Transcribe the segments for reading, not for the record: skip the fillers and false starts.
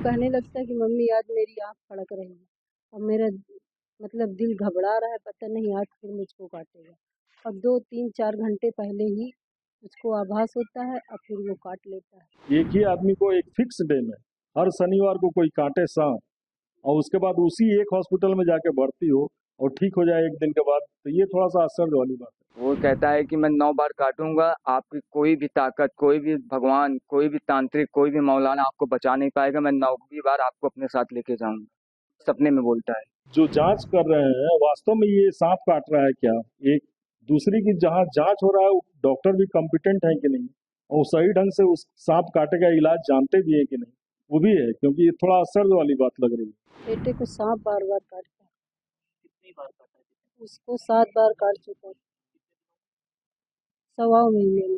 कहने लगता है कि मम्मी आज मेरी आँख फड़क रही है और मेरा दिल घबरा रहा है, पता नहीं आज फिर मुझको काटेगा। और 2-3-4 घंटे पहले ही उसको आभास होता है और फिर वो काट लेता है। एक ही आदमी को एक फिक्स डे में हर शनिवार को कोई काटे सांप और उसके बाद उसी एक हॉस्पिटल में जाके भर्ती हो और ठीक हो जाए एक दिन के बाद, तो ये थोड़ा सा आश्चर्य वाली बात है। वो कहता है कि मैं 9 बार काटूंगा, आपकी कोई भी ताकत, कोई भी भगवान, कोई भी तांत्रिक, कोई भी मौलाना आपको बचा नहीं पाएगा। मैं 9वीं बार आपको अपने साथ लेके जाऊंगा। सपने में बोलता है। जो जांच कर रहे हैं वास्तव में ये सांप काट रहा है क्या, एक दूसरी की जहाँ जांच हो रहा है डॉक्टर भी कॉम्पिटेंट है कि नहीं, और सही ढंग से उस सांप काटे का इलाज जानते भी है कि नहीं, वो भी है, क्योंकि ये थोड़ा आश्चर्य वाली बात लग रही है। बेटे को सांप बार-बार काटता है। कितनी बार काटा है? उसको 7 बार काट चुका है। सवा महीने में।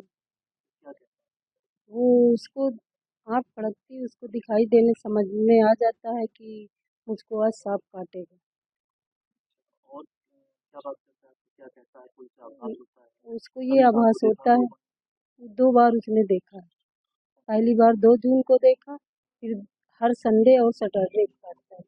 वो उसको आँख फड़कती है, उसको दिखाई देने समझ में आ जाता है कि मुझको आज सांप काटेगा। और क्या बात करता है? क्या कहता है? कोई सा आभास होता है? उसको ये आभास होता है। 2 बार उसने देखा है। पहली बार 2 जून को देखा, फिर हर संडे और सैटरडे को काटता है।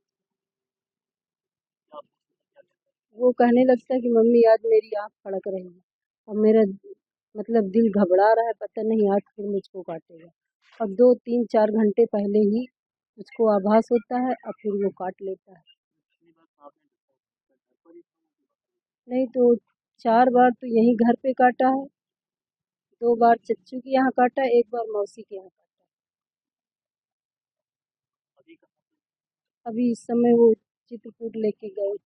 वो कहने लगता है कि मम्मी आज मेरी आँख फड़क रही है और मेरा दिल घबरा रहा है, पता नहीं आज फिर मुझको काटेगा। और 2-3-4 घंटे पहले ही उसको आभास होता है और फिर वो काट लेता है। नहीं तो 4 बार तो यहीं घर पे काटा है, 2 बार चच्चू के यहाँ काटा, 1 बार मौसी के यहाँ काटा। अभी इस समय वो चित्रकूट लेके गए।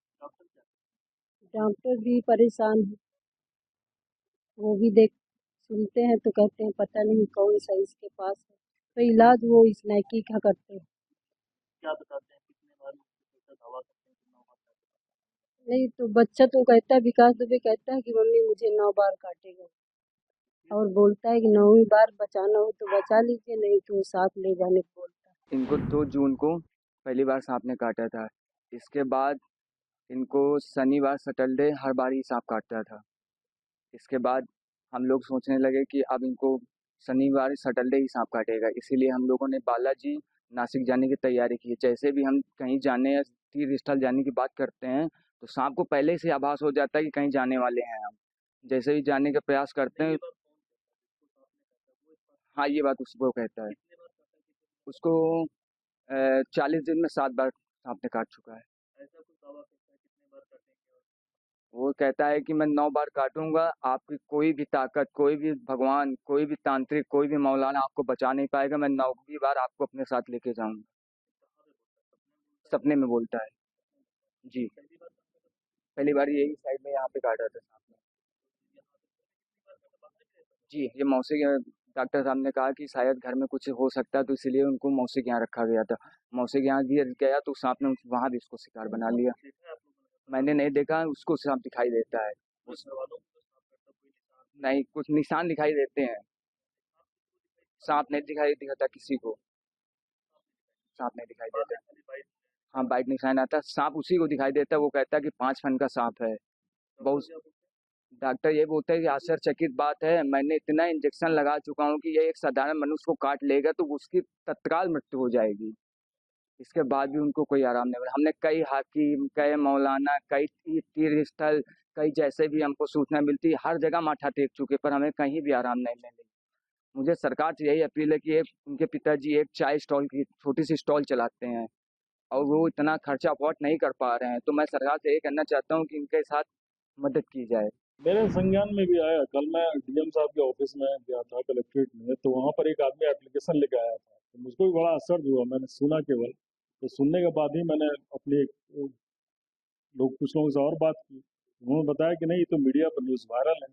डॉक्टर भी परेशान है, वो भी सुनते हैं तो कहते हैं पता नहीं कौन सा इसके पास है, तो इलाज वो इस नाइकी का करते हैं। क्या बताते हैं कितने बार दवा करते हैं, कितना बार काटते हैं? नहीं तो बच्चा तो कहता है, विकास दुबे कहता है कि मम्मी मुझे 9 बार काटेगा और बोलता है कि 9वीं बार बचाना हो तो बचा लीजिए, नहीं तो साथ ले जाने को बोलता है। इनको 2 जून को पहली बार सांप ने काटा था। इसके बाद इनको शनिवार, सैटरडे हर बार ही सांप काटता था। इसके बाद हम लोग सोचने लगे कि अब इनको शनिवार, सैटरडे ही सांप काटेगा। इसीलिए हम लोगों ने बालाजी, नासिक जाने की तैयारी की। जैसे भी हम कहीं जाने या तीर्थ स्थल जाने की बात करते हैं, तो सांप को पहले से आभास हो जाता है कि कहीं जाने वाले हैं हम। जैसे ही जाने का प्रयास करते हैं। हाँ, ये बात उसको कहता है। उसको 40 दिन में 7 बार सांप ने काट चुका है। वो कहता है कि मैं 9 बार काटूंगा, आपकी कोई भी ताकत, कोई भी भगवान, कोई भी तांत्रिक, कोई भी मौलाना आपको बचा नहीं पाएगा। मैं 9वीं बार आपको अपने साथ लेके जाऊंगा। सपने में बोलता है। जी। पहली बार यही साइड में यहाँ पे काटा था सांप ने। जी, ये मौसी के डॉक्टर साहब ने कहा कि शायद घर में कुछ हो सकता है, तो इसीलिए उनको मौसी के यहाँ रखा गया था। मौसी के यहाँ गया तो सांप ने वहां भी उसको शिकार बना लिया। मैंने नहीं देखा, उसको सांप दिखाई देता है। उस नहीं, कुछ निशान दिखाई देते हैं। सांप नहीं दिखाई दिखाता किसी को। सांप नहीं दिखाई देता। हाँ, बाइट निशान आता है। सांप उसी को दिखाई देता है। वो कहता है कि 5 फन का सांप है। बहुत डॉक्टर ये बोलते हैं कि आश्चर्यचकित बात है, मैंने इतना इंजेक्शन लगा चुका हूँ कि ये एक साधारण मनुष्य को काट लेगा तो उसकी तत्काल मृत्यु हो जाएगी। इसके बाद भी उनको कोई आराम नहीं मिला। हमने कई हाकिम, कई मौलाना, कई तीर्थ स्थल, कई जैसे भी हमको सूचना मिलती, हर जगह माथा टेक चुके, पर हमें कहीं भी आराम नहीं मिली। मुझे सरकार से यही अपील है कि उनके पिताजी एक चाय स्टॉल की छोटी सी स्टॉल चलाते हैं और वो इतना खर्चा अफोर्ड नहीं कर पा रहे हैं, तो मैं सरकार से ये कहना चाहता हूँ कि इनके साथ मदद की जाए। मेरे संज्ञान में भी आया, कल मैं डीएम साहब के ऑफिस में गया था कलेक्ट्रेट में, तो वहाँ पर एक आदमी एप्लीकेशन लेके आया था, तो मुझको भी बड़ा आश्चर्य हुआ, मैंने सुना केवल, तो सुनने के बाद ही मैंने अपने कुछ लोगों से और बात की, उन्होंने बताया कि नहीं ये तो मीडिया पर न्यूज़ वायरल है।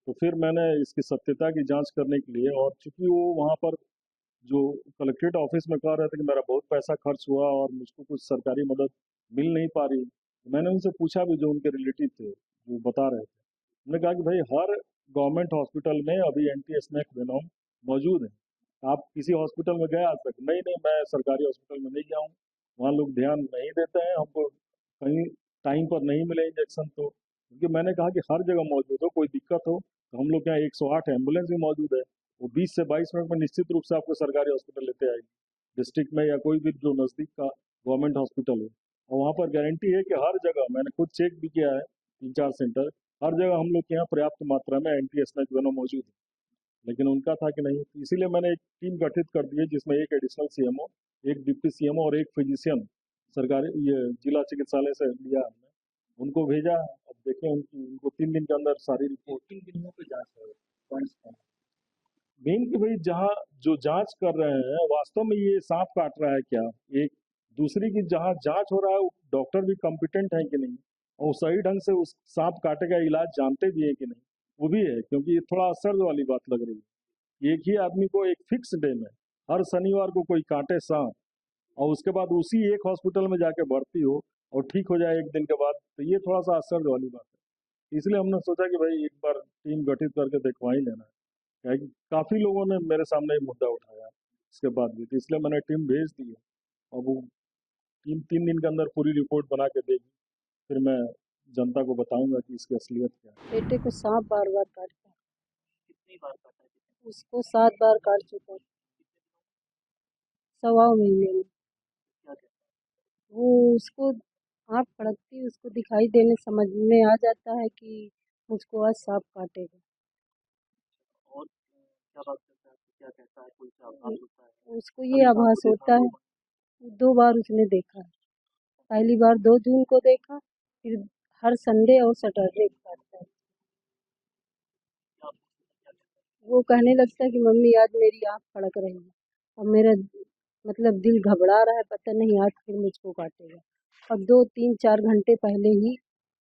तो फिर मैंने इसकी सत्यता की जांच करने के लिए, और चूंकि वो वहाँ पर जो कलेक्ट्रेट ऑफिस में कह रहे थे कि मेरा बहुत पैसा खर्च हुआ और मुझको कुछ सरकारी मदद मिल नहीं पा रही, तो मैंने उनसे पूछा भी, जो उनके रिलेटिव थे वो बता रहे थे, उन्होंने कहा कि भाई हर गवर्नमेंट हॉस्पिटल में अभी एंटी स्नेक वेनॉम मौजूद है, आप किसी हॉस्पिटल में गए आज तक? नहीं नहीं, मैं सरकारी हॉस्पिटल में नहीं गया हूँ, वहाँ लोग ध्यान नहीं देते हैं, हमको कहीं टाइम पर नहीं मिले इंजेक्शन, तो क्योंकि मैंने कहा कि हर जगह मौजूद हो, कोई दिक्कत हो तो हम लोग के यहाँ 108 एम्बुलेंस भी मौजूद है, वो 20 से 22 मिनट में निश्चित रूप से आपको सरकारी हॉस्पिटल लेते आएगी। डिस्ट्रिक्ट में या कोई भी जो नज़दीक का गवर्नमेंट हॉस्पिटल हो, और वहाँ पर गारंटी है कि हर जगह, मैंने खुद चेक भी किया है 3-4 सेंटर, हर जगह हम लोग के यहाँ पर्याप्त मात्रा में एंटी एस्नेक वेनम मौजूद है। लेकिन उनका था कि नहीं, इसीलिए मैंने एक टीम गठित कर दी है जिसमें एक एडिशनल सीएमओ, एक डिप्टी सीएमओ और एक फिजिशियन सरकारी ये जिला चिकित्सालय से लिया हमने, उनको भेजा। अब देखें उनको 3 दिन के अंदर सारी रिपोर्ट, 3 दिन में कोई जांच है मेन कि भाई जहाँ जो जांच कर रहे हैं वास्तव में ये सांप काट रहा है क्या, एक दूसरी की जहाँ जांच हो रहा है डॉक्टर भी कॉम्पिटेंट है कि नहीं, और सही ढंग से उस सांप काटे का इलाज जानते भी है कि नहीं, वो भी है। क्योंकि ये थोड़ा असर वाली बात लग रही है, एक ही आदमी को एक फिक्स डे में हर शनिवार को कोई काटे सांप, और उसके बाद उसी एक हॉस्पिटल में जाके भर्ती हो और ठीक हो जाए एक दिन के बाद, तो ये थोड़ा सा असर वाली बात है। इसलिए हमने सोचा कि भाई एक बार टीम गठित करके दिखवा ही लेना है। क्या है कि काफी लोगों ने मेरे सामने ये मुद्दा उठाया इसके बाद भी, तो इसलिए मैंने टीम भेज दी है। और वो टीम 3 दिन के अंदर पूरी रिपोर्ट बना के देगी, फिर मैं जनता को बताऊंगा कि इसकी असलियत क्या है। बेटे को सांप बार बार काटता है। कितनी बार काटा है? उसको 7 बार काट चुका है, 1.25 महीने में। वो उसको आँख फड़कती, उसको दिखाई देने समझ में आ जाता है कि मुझको आज सांप काटेगा। और क्या बात करता है, क्या कहता है, कोई आभास होता है? उसको ये आभास होता है, 2 बार उसने देखा है। पहली बार 2 जून को देखा, फिर हर संडे और सैटरडे को काटता है। वो कहने लगता है कि मम्मी आज मेरी आँख फड़क रही है, और मेरा मतलब दिल घबरा रहा है, पता नहीं आज फिर मुझको काटेगा। और 2, 3, 4 घंटे पहले ही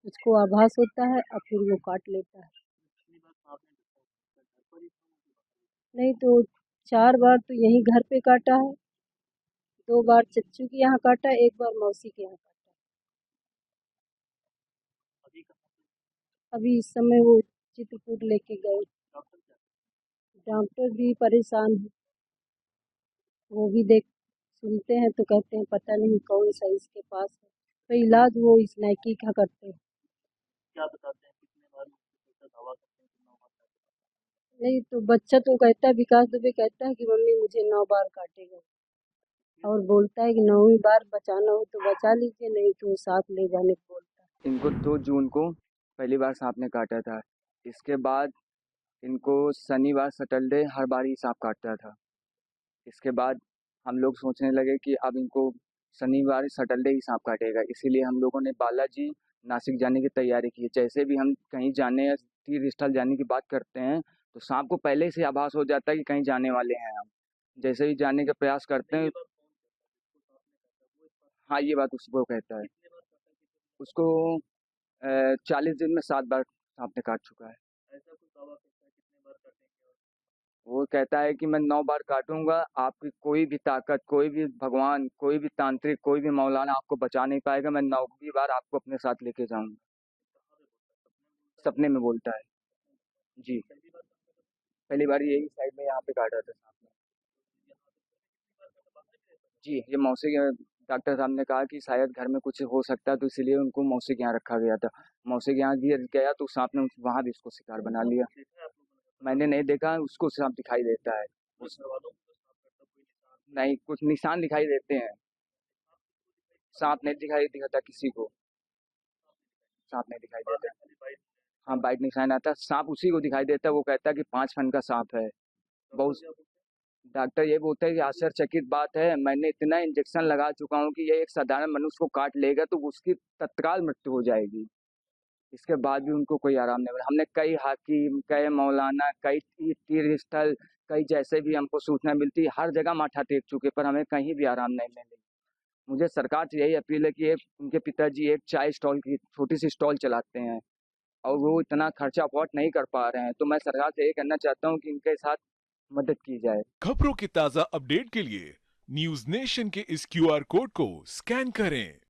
उसको आभास होता है और फिर वो काट लेता है। नहीं तो 4 बार तो यहीं घर पे काटा है, 2 बार चच्चू के यहाँ काटा, 1 बार मौसी के यहाँ काटा। अभी इस समय वो चित्रकूट लेके गए, डॉक्टर भी परेशान है। वो भी देख सुनते हैं तो कहते हैं पता नहीं कौन सा इसके पास है, तो इलाज वो इस नाइकी का करते हैं। क्या बताते हैं कितने बार दवा करते हैं, कितना बार काटेगा? नहीं तो बच्चा तो कहता है, विकास दुबे कहता है कि मम्मी मुझे 9 बार काटेगा, और बोलता है कि 9वीं बार बचाना हो तो बचा लीजिए, नहीं तो साथ ले जाने को बोलता है। इनको 2 जून को पहली बार सांप ने काटा था। इसके बाद इनको शनिवार सैटरडे हर बार ही सांप काटता था। इसके बाद हम लोग सोचने लगे कि अब इनको शनिवार सैटरडे ही सांप काटेगा, इसीलिए हम लोगों ने बालाजी नासिक जाने की तैयारी की। जैसे भी हम कहीं जाने या तीर्थ स्थल जाने की बात करते हैं तो सांप को पहले से आभास हो जाता है कि कहीं जाने वाले हैं हम। जैसे ही जाने का प्रयास करते हैं, हाँ ये बात उसको कहता है। उसको 40 दिन में 7 बार सांप ने काट चुका है। वो कहता है कि मैं 9 बार काटूंगा, आपकी कोई भी ताकत, कोई भी भगवान, कोई भी तांत्रिक, कोई भी मौलाना आपको बचा नहीं पाएगा, मैं 9वीं बार आपको अपने साथ लेके जाऊंगा। सपने में बोलता है जी। पहली बार यही साइड में यहाँ पे काटा था सांप ने जी। ये मौसी के डॉक्टर साहब ने कहा कि शायद घर में कुछ हो सकता है, तो इसलिए उनको मौसी के यहाँ रखा गया था। मौसी के यहाँ गया तो सांप ने वहां भी उसको शिकार बना लिया। मैंने नहीं देखा, उसको सांप दिखाई देता है। उस नहीं, कुछ निशान दिखाई देते हैं, सांप नहीं दिखाई दिखाता किसी को, सांप नहीं दिखाई देता। हाँ बाइट निशान आता है, सांप उसी को दिखाई देता है। वो कहता है कि 5 फन का सांप है। बहुत डॉक्टर ये बोलता है कि आश्चर्यचकित बात है, मैंने इतना इंजेक्शन लगा चुका हूँ कि ये एक साधारण मनुष्य को काट लेगा तो उसकी तत्काल मृत्यु हो जाएगी। इसके बाद भी उनको कोई आराम नहीं मिला। हमने कई हाकिम, कई मौलाना, कई तीर्थ स्थल, कई जैसे भी हमको सूचना मिलती, हर जगह माथा टेक चुके, पर हमें कहीं भी आराम नहीं मिली। मुझे सरकार से यही अपील है कि उनके पिताजी एक चाय स्टॉल की छोटी सी स्टॉल चलाते हैं और वो इतना खर्चा अफोर्ड नहीं कर पा रहे हैं, तो मैं सरकार से ये कहना चाहता हूँ कि इनके साथ मदद की जाए। खबरों की ताजा अपडेट के लिए न्यूज नेशन के इस क्यूआर कोड को स्कैन करें